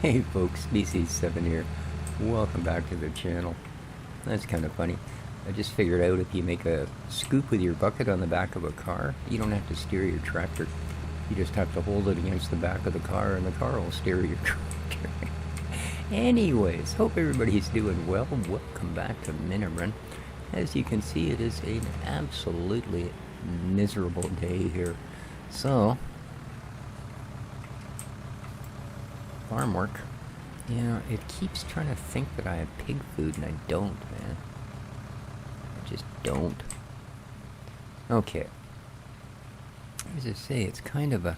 Hey folks, Species7 here. Welcome back to the channel. That's kind of funny. I just figured out if you make a scoop with your bucket on the back of a car, you don't have to steer your tractor. You just have to hold it against the back of the car and the car will steer your tractor. Anyways, hope everybody's doing well. Welcome back to Minnibrunn. As you can see, it is an absolutely miserable day here. So, farm work. You know, it keeps trying to think that I have pig food, and I don't, man. I just don't. Okay. As I say, it's kind of a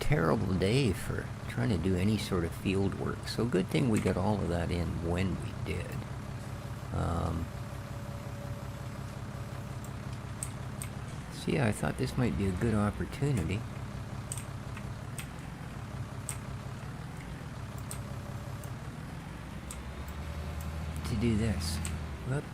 terrible day for trying to do any sort of field work. So good thing we got all of that in when we did. So yeah, I thought this might be a good opportunity. To do this. Whoop.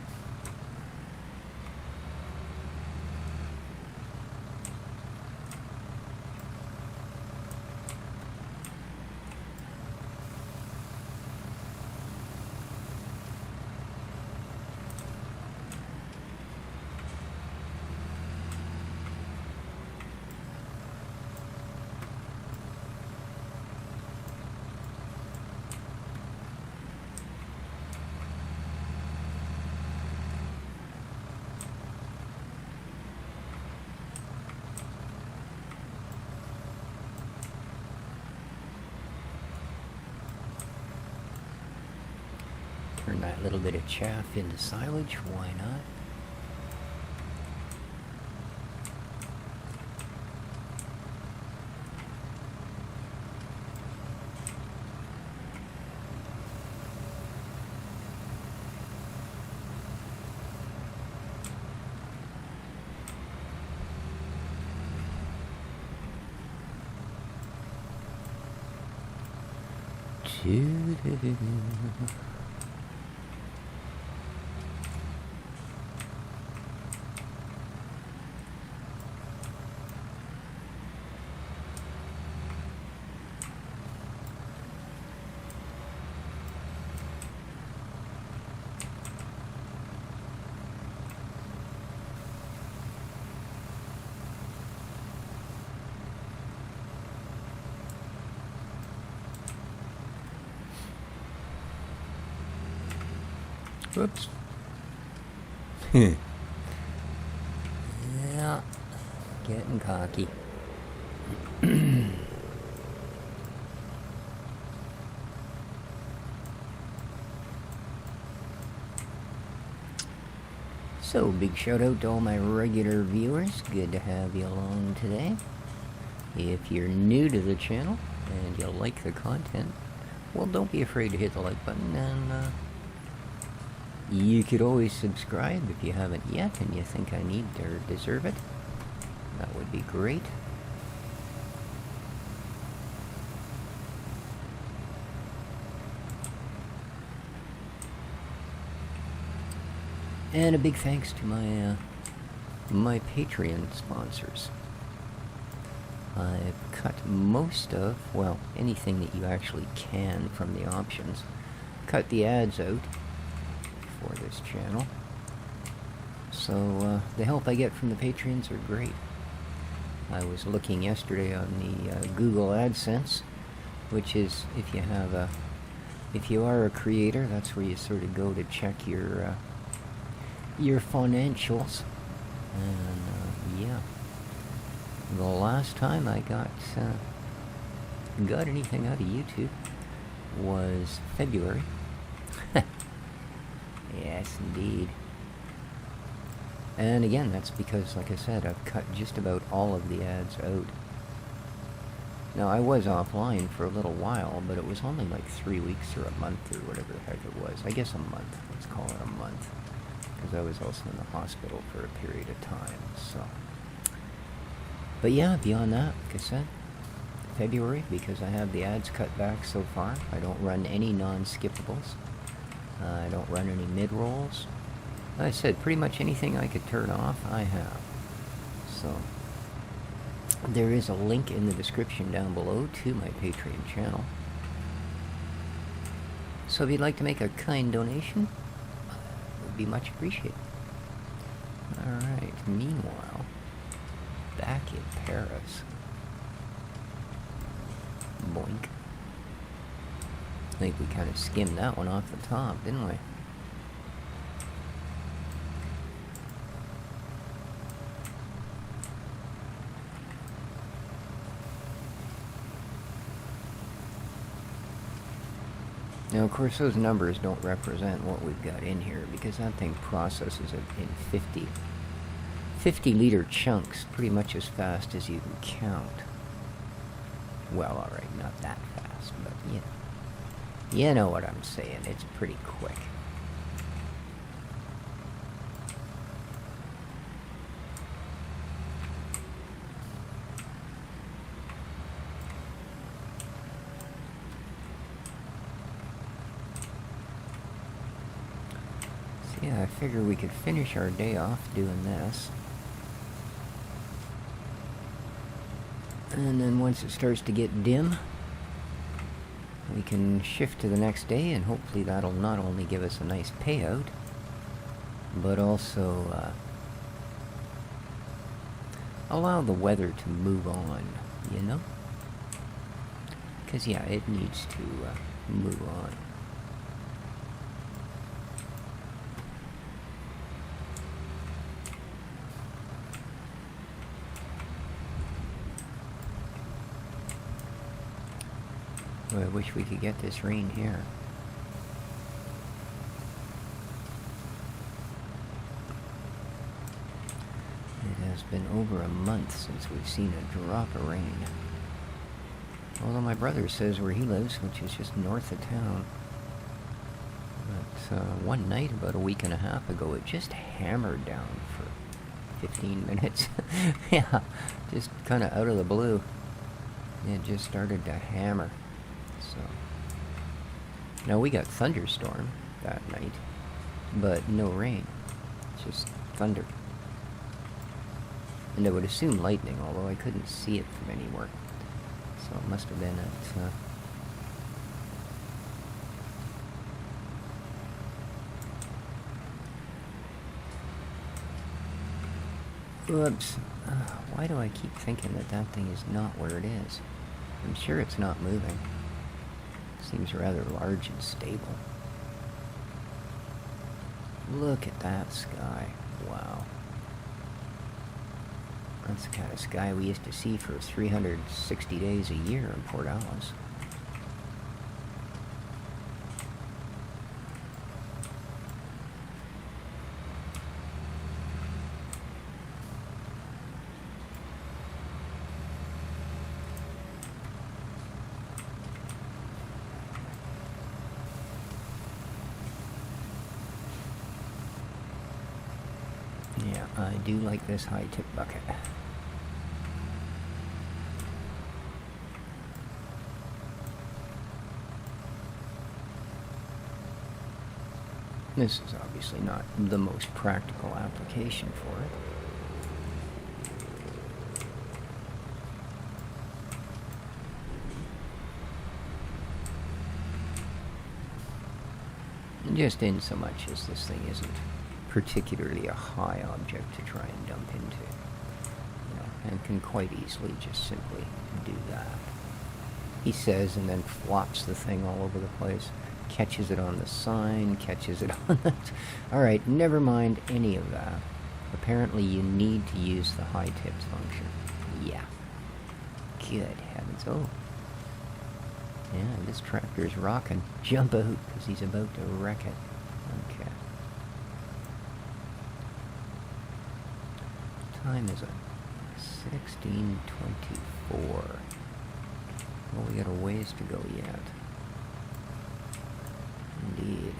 Turn that little bit of chaff into silage, why not? Whoops. Yeah, getting cocky. So, big shout out to all my regular viewers. Good to have you along today. If you're new to the channel and you like the content, well, don't be afraid to hit the like button, and you could always subscribe if you haven't yet and you think I need or deserve it. That would be great. And a big thanks to my Patreon sponsors. I've cut most of, well, anything that you actually can from the options. Cut the ads out for this channel. So the help I get from the patrons are great. I was looking yesterday on the Google AdSense, which is if you are a creator, that's where you sort of go to check your financials. And yeah, the last time I got anything out of YouTube was February. Yes, indeed. And again, that's because, like I said, I've cut just about all of the ads out. Now, I was offline for a little while, but it was only like 3 weeks or a month or whatever the heck it was. I guess a month. Let's call it a month. Because I was also in the hospital for a period of time, so. But yeah, beyond that, like I said, February, because I have the ads cut back so far. I don't run any non-skippables. I don't run any mid-rolls. Like I said, pretty much anything I could turn off, I have. So, There is a link in the description down below to my Patreon channel. So if you'd like to make a kind donation, it would be much appreciated. Alright, meanwhile, back in Paris. Boink. I think we kind of skimmed that one off the top, didn't we? Now, of course, those numbers don't represent what we've got in here, because that thing processes it in 50-liter chunks, pretty much as fast as you can count. Well, alright, not that fast, but you know what I'm saying. It's pretty quick. Yeah, I figure we could finish our day off doing this. And then once it starts to get dim, we can shift to the next day, and hopefully that'll not only give us a nice payout, but also allow the weather to move on, you know? Because, yeah, it needs to move on. I wish we could get this rain here. It has been over a month since we've seen a drop of rain. Although my brother says where he lives, which is just north of town, but one night about a week and a half ago, it just hammered down for 15 minutes. Yeah, just kind of out of the blue. It just started to hammer. So now we got thunderstorm that night, but no rain, just thunder. And I would assume lightning, although I couldn't see it from anywhere. So it must have been at Whoops. Why do I keep thinking that that thing is not where it is? I'm sure it's not moving. Seems rather large and stable. Look at that sky. Wow. That's the kind of sky we used to see for 360 days a year in Port Alice. Yeah, I do like this high-tip bucket. This is obviously not the most practical application for it. Just in so much as this thing isn't particularly a high object to try and dump into, you know, and can quite easily just simply do that. He says, and then flops the thing all over the place, catches it on the sign, catches it on the... Alright, never mind any of that. Apparently you need to use the high tips function. Yeah. Good heavens. Oh. Yeah, this tractor's rocking. Jump out, because he's about to wreck it. Okay. Time is it? 16:24. Well, we got a ways to go yet. Indeed.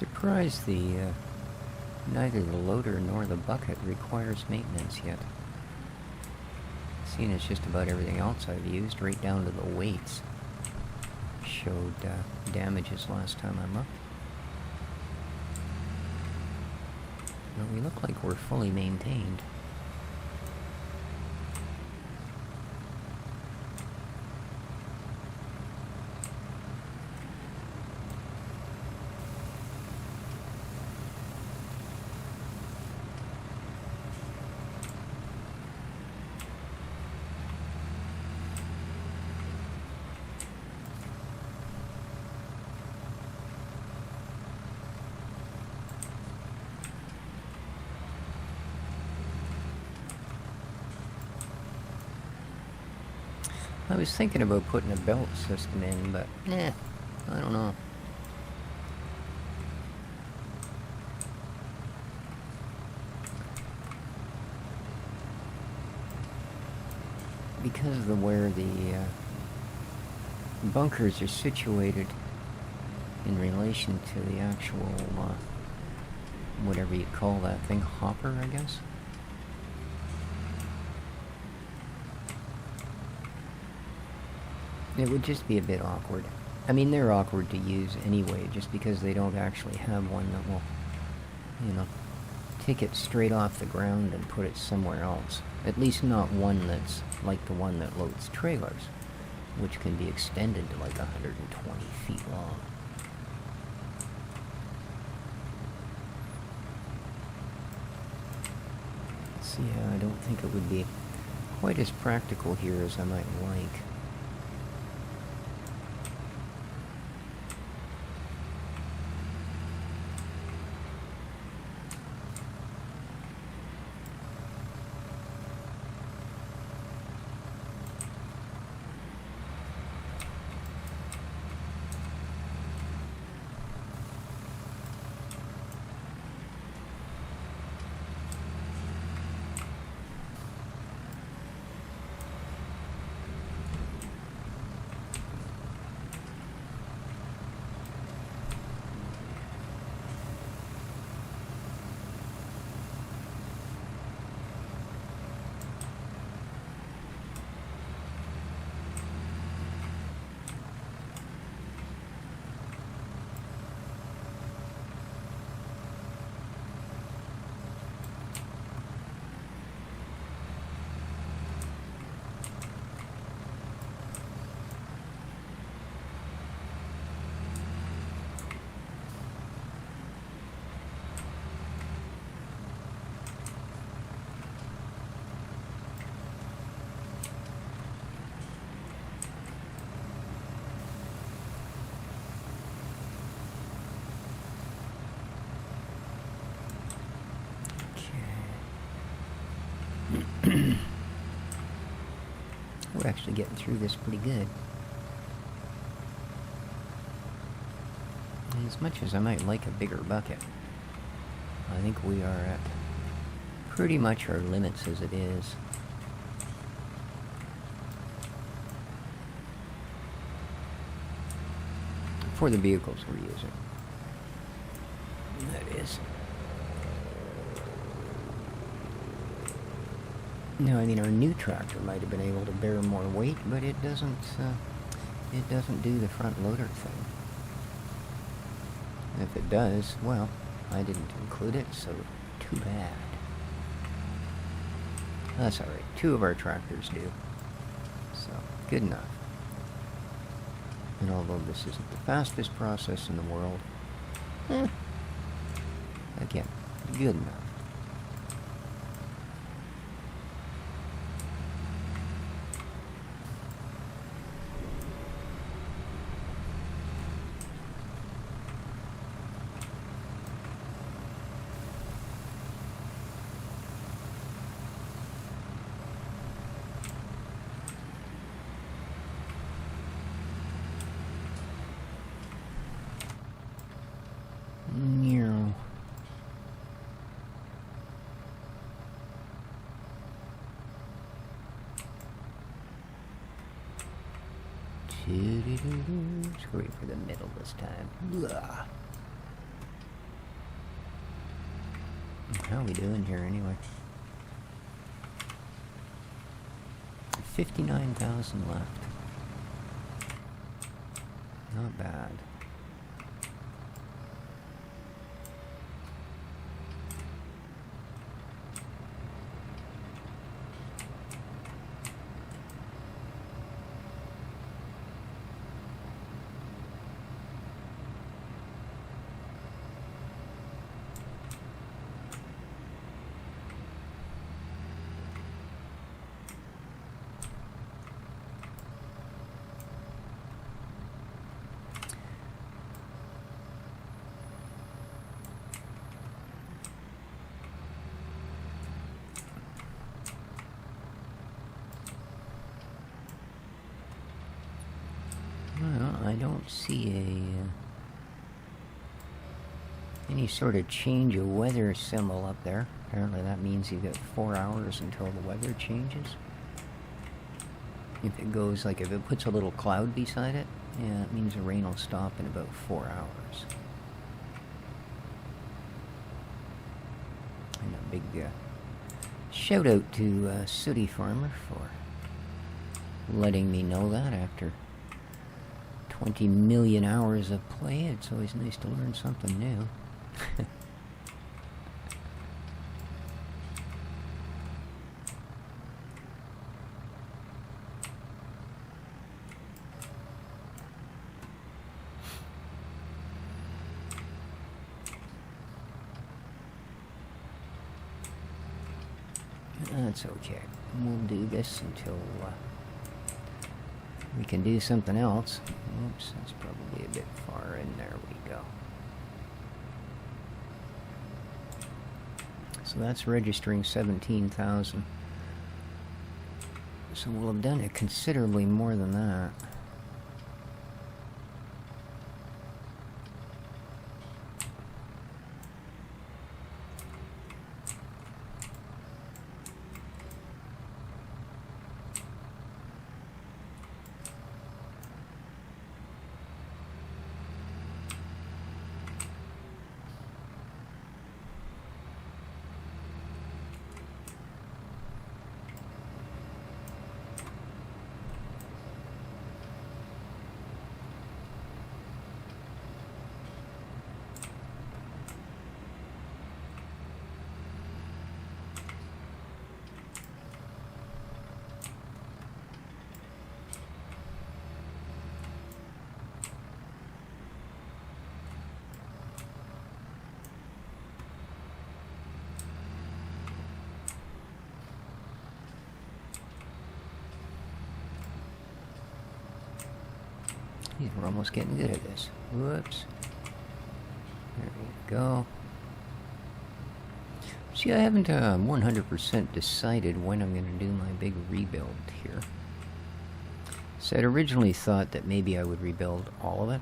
Surprised neither the loader nor the bucket requires maintenance yet. Seeing as just about everything else I've used, right down to the weights, showed damages last time I looked. Well, we look like we're fully maintained. I was thinking about putting a belt system in, but I don't know. Because of where the bunkers are situated in relation to the actual, whatever you'd call that thing, hopper, I guess? It would just be a bit awkward. I mean, they're awkward to use anyway, just because they don't actually have one that will, you know, take it straight off the ground and put it somewhere else. At least not one that's like the one that loads trailers, which can be extended to like 120 feet long. So yeah, I don't think it would be quite as practical here as I might like. We're actually getting through this pretty good. And as much as I might like a bigger bucket, I think we are at pretty much our limits as it is. For the vehicles we're using. That is. No, I mean, our new tractor might have been able to bear more weight, but it doesn't do the front loader thing. If it does, well, I didn't include it, so too bad. That's alright. 2 of our tractors do. So, good enough. And although this isn't the fastest process in the world, again, good enough. Let's go right for the middle this time. Blah. How we doing here anyway? 59,000 left. Not bad. Well, I don't see any sort of change of weather symbol up there. Apparently that means you've got 4 hours until the weather changes. If it goes, like, if it puts a little cloud beside it, yeah, it means the rain will stop in about 4 hours. And a big shout out to Sooty Farmer for letting me know that after 20 million hours of play. It's always nice to learn something new. That's okay. We'll do this until we can do something else. Oops, that's probably a bit far in. There we go. So that's registering 17,000. So we'll have done it considerably more than that. We're almost getting good at this. Whoops. There we go. See, I haven't 100% decided when I'm going to do my big rebuild here. So I'd originally thought that maybe I would rebuild all of it.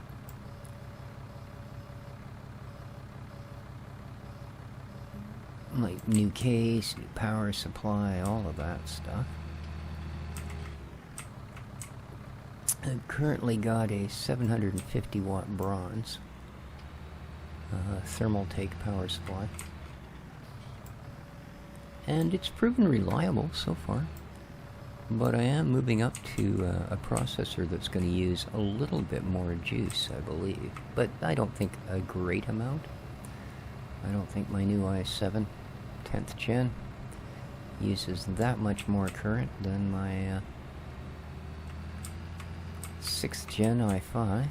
Like new case, new power supply, all of that stuff. I've currently got a 750 watt bronze thermal take power supply, and it's proven reliable so far, but I am moving up to a processor that's going to use a little bit more juice, I believe, but I don't think a great amount. I don't think my new i7 10th gen uses that much more current than my 6th gen i5.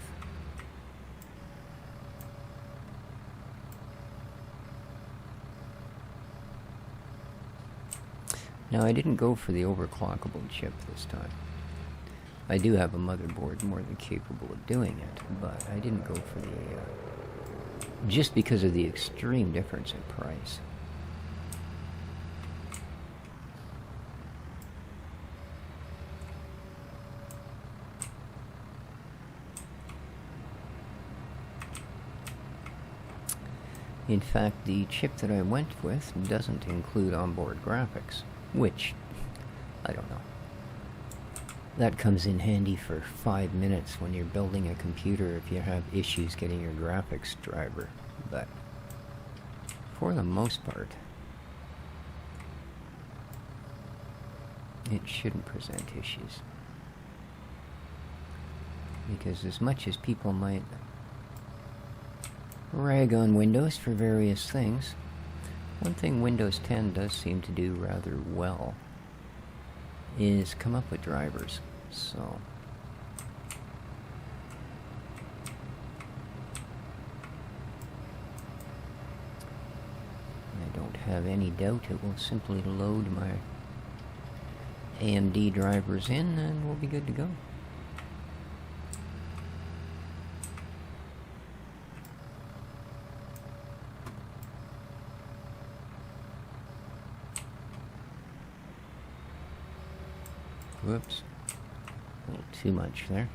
Now, I didn't go for the overclockable chip this time. I do have a motherboard more than capable of doing it, but I didn't go for the just because of the extreme difference in price. In fact, the chip that I went with doesn't include onboard graphics, which, I don't know. That comes in handy for 5 minutes when you're building a computer if you have issues getting your graphics driver, but for the most part, it shouldn't present issues. Because as much as people might rag on Windows for various things, one thing Windows 10 does seem to do rather well is come up with drivers. So I don't have any doubt it will simply load my AMD drivers in and we'll be good to go. Whoops. A little too much there.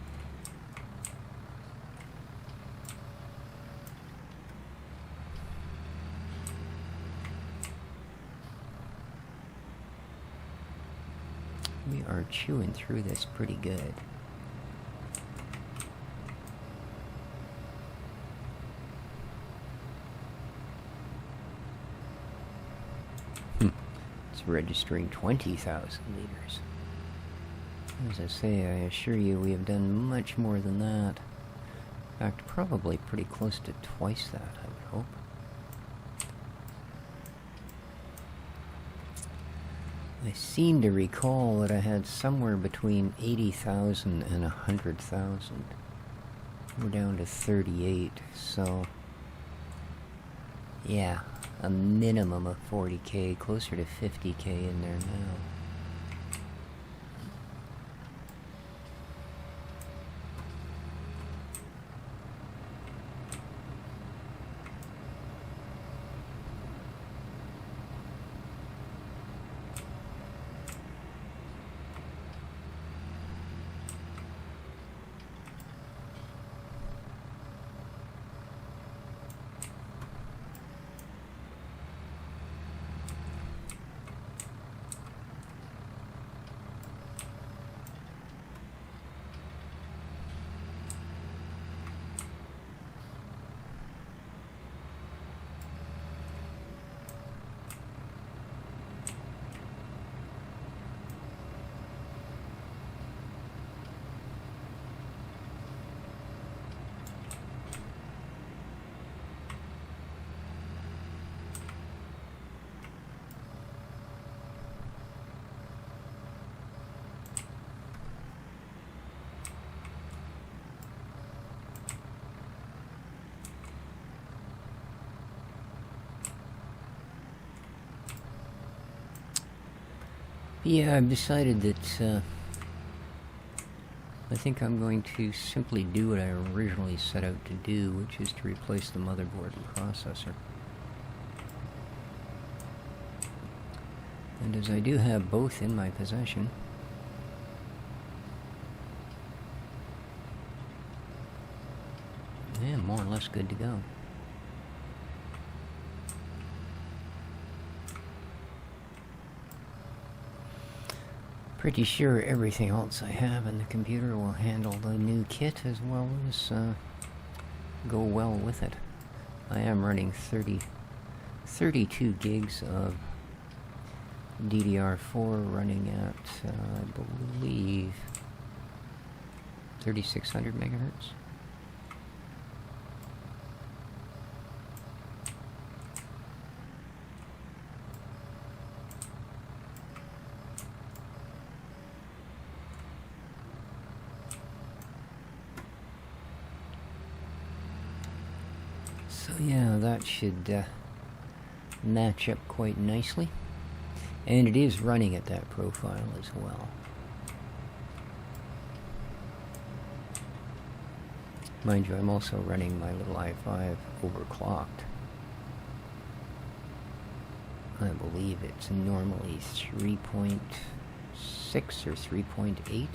We are chewing through this pretty good. It's registering 20,000 liters. As I say, I assure you we have done much more than that. In fact, probably pretty close to twice that, I would hope. I seem to recall that I had somewhere between 80,000 and 100,000. We're down to 38, so yeah, a minimum of 40k, closer to 50k in there now. Yeah, I've decided that I think I'm going to simply do what I originally set out to do, which is to replace the motherboard and processor. And as I do have both in my possession, I am more or less good to go. Pretty sure everything else I have in the computer will handle the new kit as well as go well with it. I am running 32 gigs of DDR4 running at, I believe, 3600 megahertz. So yeah, that should match up quite nicely. And it is running at that profile as well. Mind you, I'm also running my little i5 overclocked. I believe it's normally 3.6 or 3.8.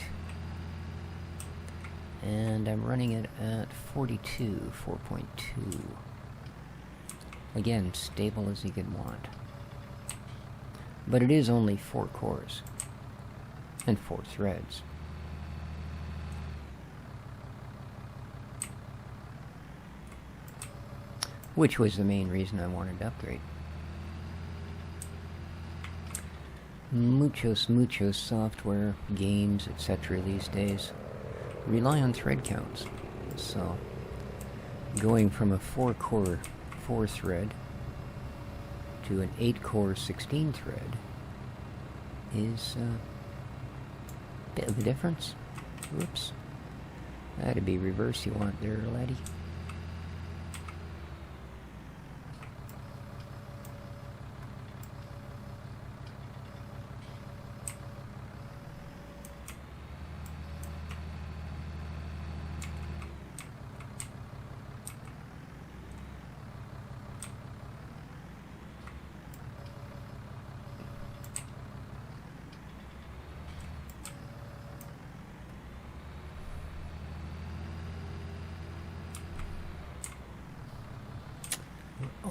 And I'm running it at 4.2. Again, stable as you could want. But it is only 4 cores and 4 threads. Which was the main reason I wanted to upgrade. muchos software, games, etc. these days rely on thread counts. So, going from a 4-core 4-thread to an 8-core 16-thread is a bit of a difference. Whoops. That'd be reverse you want there, laddie.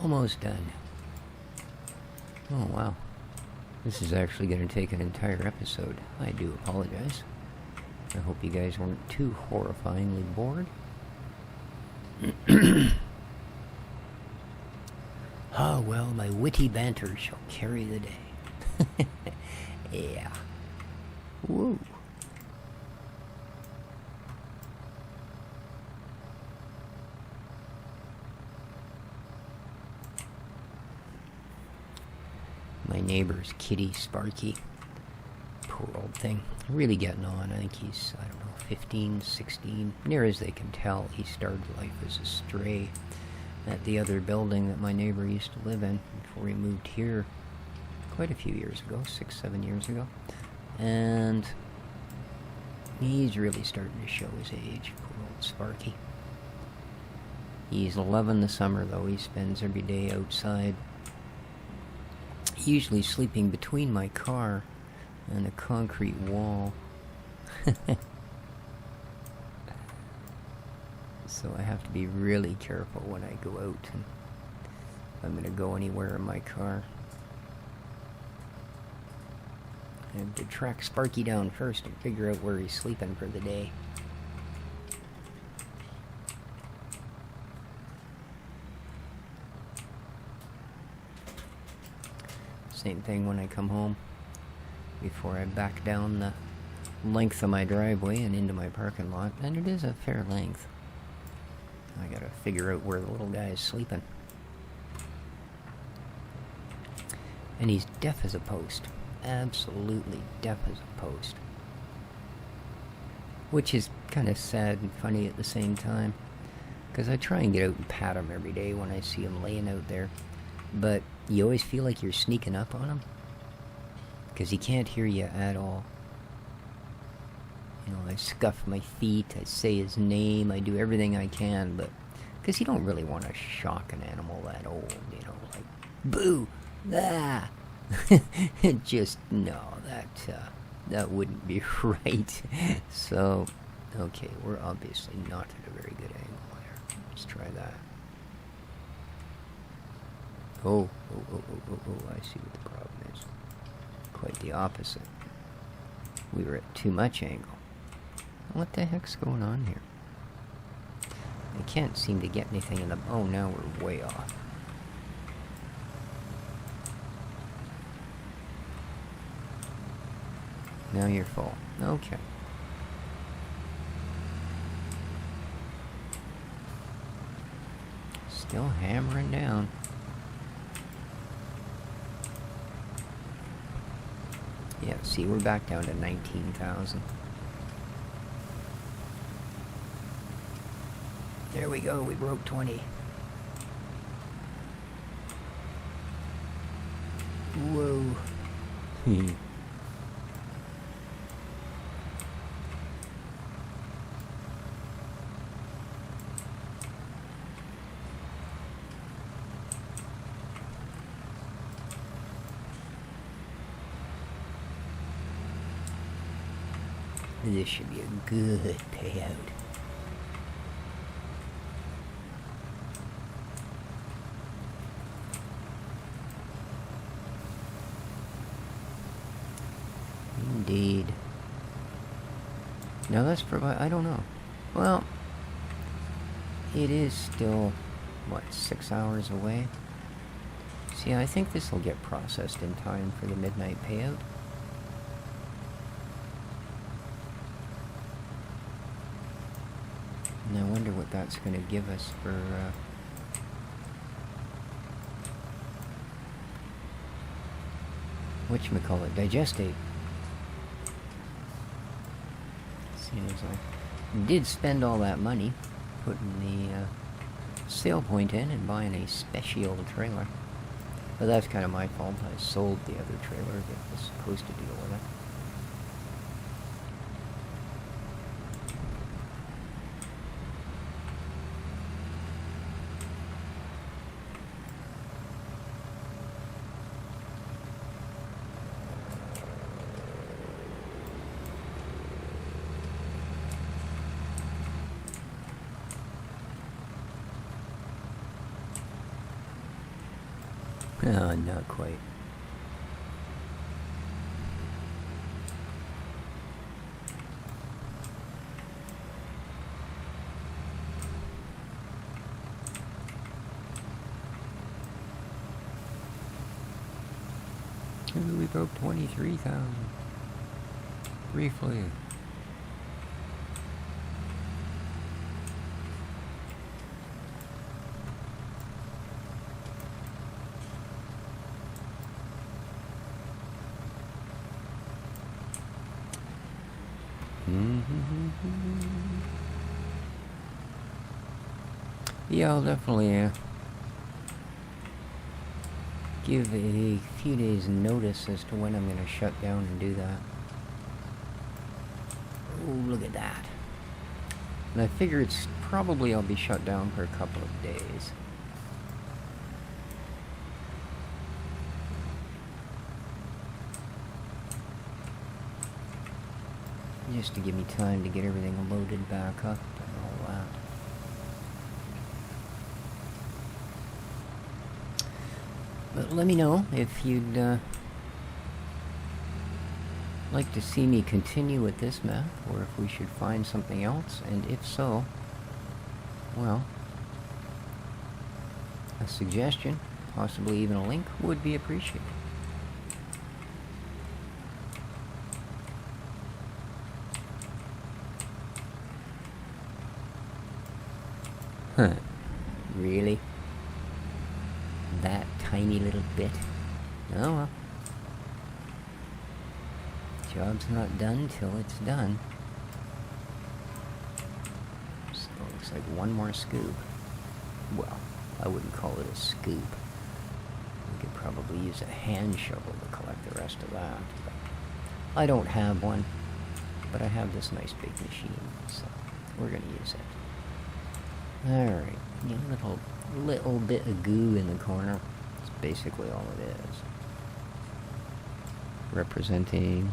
Almost done. Oh, wow. This is actually going to take an entire episode. I do apologize. I hope you guys weren't too horrifyingly bored. Ah, well, my witty banter shall carry the day. Yeah. Woo. My neighbor's kitty, Sparky. Poor old thing. Really getting on. I think he's, 15, 16. Near as they can tell, he started life as a stray at the other building that my neighbor used to live in before he moved here quite a few years ago, 6, 7 years ago. And he's really starting to show his age, poor old Sparky. He's 11 this summer, though. He spends every day outside, usually sleeping between my car and a concrete wall. So I have to be really careful when I go out and if I'm going to go anywhere in my car. I have to track Sparky down first and figure out where he's sleeping for the day. Same thing when I come home. Before I back down the length of my driveway and into my parking lot, and it is a fair length. I gotta figure out where the little guy is sleeping. And he's deaf as a post. Absolutely deaf as a post. Which is kind of sad and funny at the same time. Because I try and get out and pat him every day when I see him laying out there. But you always feel like you're sneaking up on him. Because he can't hear you at all. You know, I scuff my feet, I say his name, I do everything I can, but... Because you don't really want to shock an animal that old, you know, like... Boo! Ah! Just, no, that wouldn't be right. So, okay, we're obviously not at a very good angle there. Let's try that. Oh, I see what the problem is. Quite the opposite. We were at too much angle. What the heck's going on here? I can't seem to get anything in the... Oh, now we're way off. Now you're full. Okay. Still hammering down. Yeah, see, we're back down to 19,000. There we go, we broke 20. Whoa. This should be a good payout. Indeed. Now that's I don't know. Well, it is still, what, 6 hours away? See, I think this will get processed in time for the midnight payout. And I wonder what that's going to give us for, whatchamacallit, digestate. Seeing as I did spend all that money putting the sale point in and buying a special trailer. But that's kind of my fault. I sold the other trailer that was supposed to deal with it. Not quite. Ooh, we broke 23,000. Briefly. Yeah, I'll definitely give a few days notice as to when I'm going to shut down and do that. Oh, look at that. And I figure it's probably I'll be shut down for a couple of days. Just to give me time to get everything loaded back up and all that. But let me know if you'd like to see me continue with this map, or if we should find something else, and if so, well, a suggestion, possibly even a link, would be appreciated. Huh. Really? That tiny little bit? Oh well. Job's not done till it's done. So it looks like one more scoop. Well, I wouldn't call it a scoop. We could probably use a hand shovel to collect the rest of that. But I don't have one, but I have this nice big machine, so we're gonna use it. Alright, a little bit of goo in the corner. That's basically all it is. Representing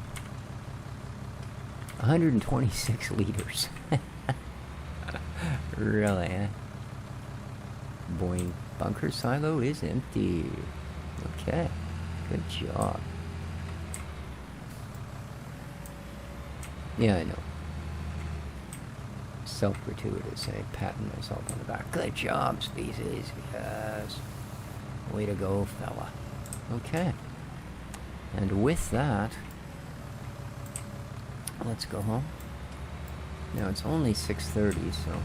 126 liters. Really, eh? Boing. Bunker silo is empty. Okay, good job. Yeah, I know. Self-gratuitous, eh? Patting myself on the back. Good job, species. Yes. Way to go, fella. Okay. And with that, let's go home. Now, it's only 6:30, so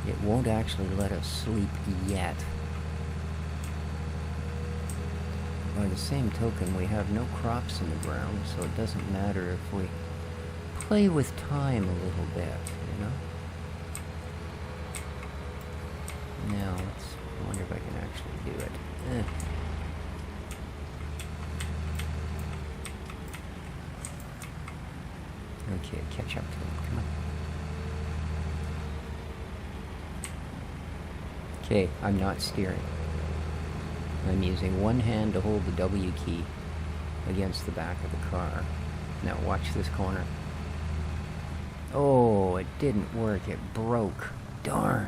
it won't actually let us sleep yet. By the same token, we have no crops in the ground, so it doesn't matter if we play with time a little bit, you know? Now, I wonder if I can actually do it. Okay, catch up to him, come on. Okay, I'm not steering. I'm using one hand to hold the W key against the back of the car. Now watch this corner. Oh, it didn't work. It broke. Darn.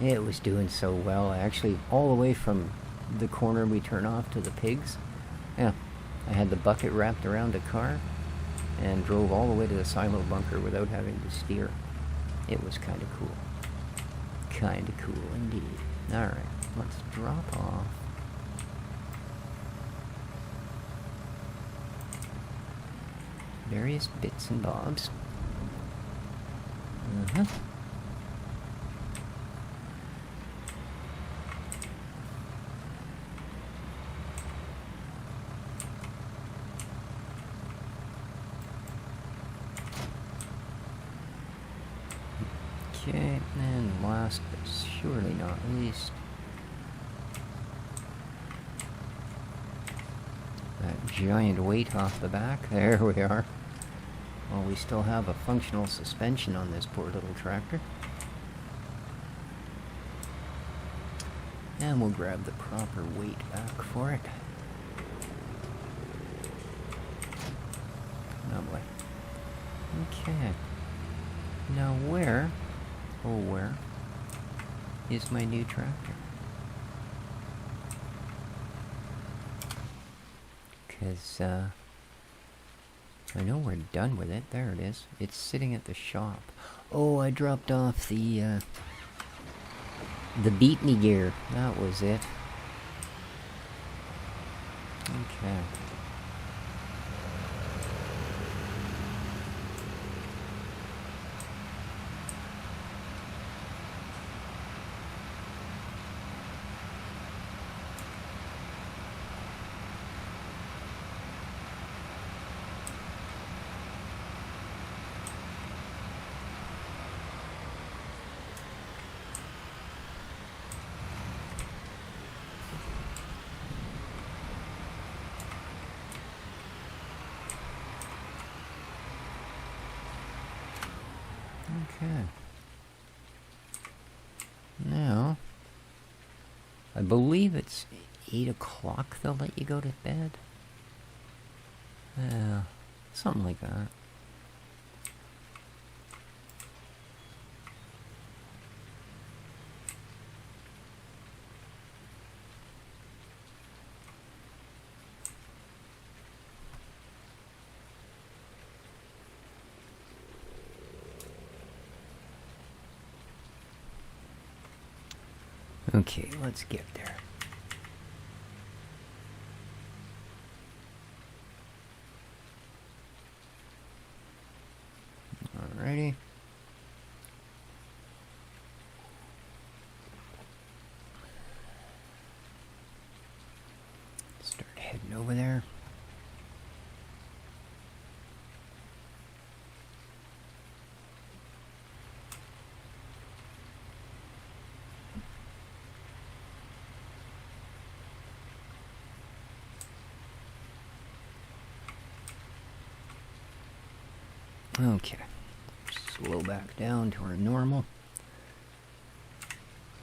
It was doing so well. Actually, all the way from the corner we turn off to the pigs. Yeah, I had the bucket wrapped around the car and drove all the way to the silo bunker without having to steer. It was kind of cool. Kind of cool indeed. Alright, let's drop off. Various bits and bobs. Uh-huh. Okay, and last but surely not least, that giant weight off the back. There we are. Well, we still have a functional suspension on this poor little tractor. And we'll grab the proper weight back for it. Lovely. Okay. Now where, oh where, is my new tractor? Because, I know we're done with it. There it is. It's sitting at the shop. Oh, I dropped off the beat me gear. That was it. Okay. Okay. Now, I believe it's 8 o'clock they'll let you go to bed. Something like that. Okay, let's get there. Alrighty. Start heading over there. Okay, slow back down to our normal,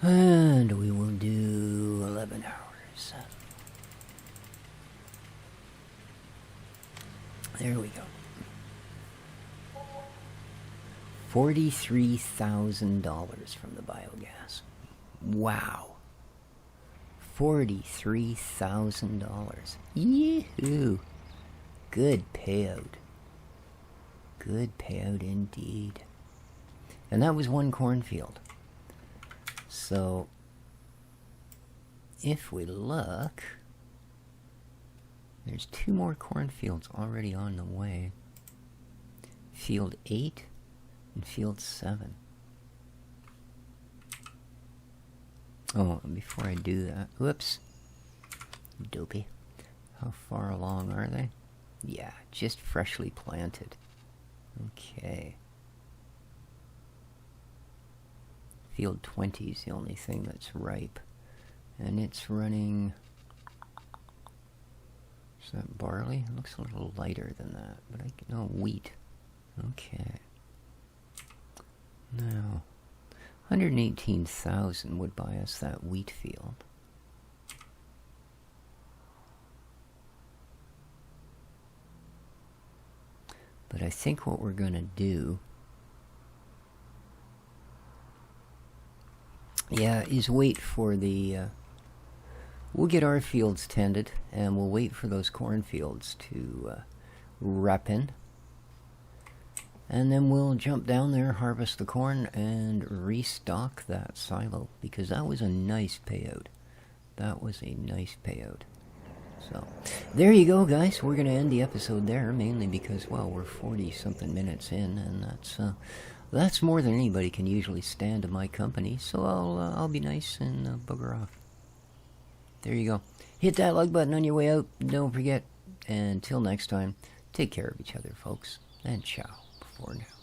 and we will do 11 hours. There we go. $43,000 from the biogas. Wow. $43,000. Yee-hoo. Good payout. Good payout indeed. And that was one cornfield. So, if we look, there's 2 more cornfields already on the way. Field 8 and Field 7. Oh, and before I do that, whoops. Dopey. How far along are they? Yeah, just freshly planted. Okay. Field 20 is the only thing that's ripe. And it's running... Is that barley? It looks a little lighter than that. But no, wheat. Okay. Now, 118,000 would buy us that wheat field. But I think what we're going to do, is wait for the, we'll get our fields tended, and we'll wait for those cornfields to ripen. And then we'll jump down there, harvest the corn, and restock that silo, because that was a nice payout. That was a nice payout. So, there you go, guys. We're going to end the episode there, mainly because, well, we're 40-something minutes in, and Well, that's more than anybody can usually stand of my company, so I'll be nice and bugger off. There you go. Hit that like button on your way out. Don't forget. And until next time, take care of each other, folks. And ciao for now.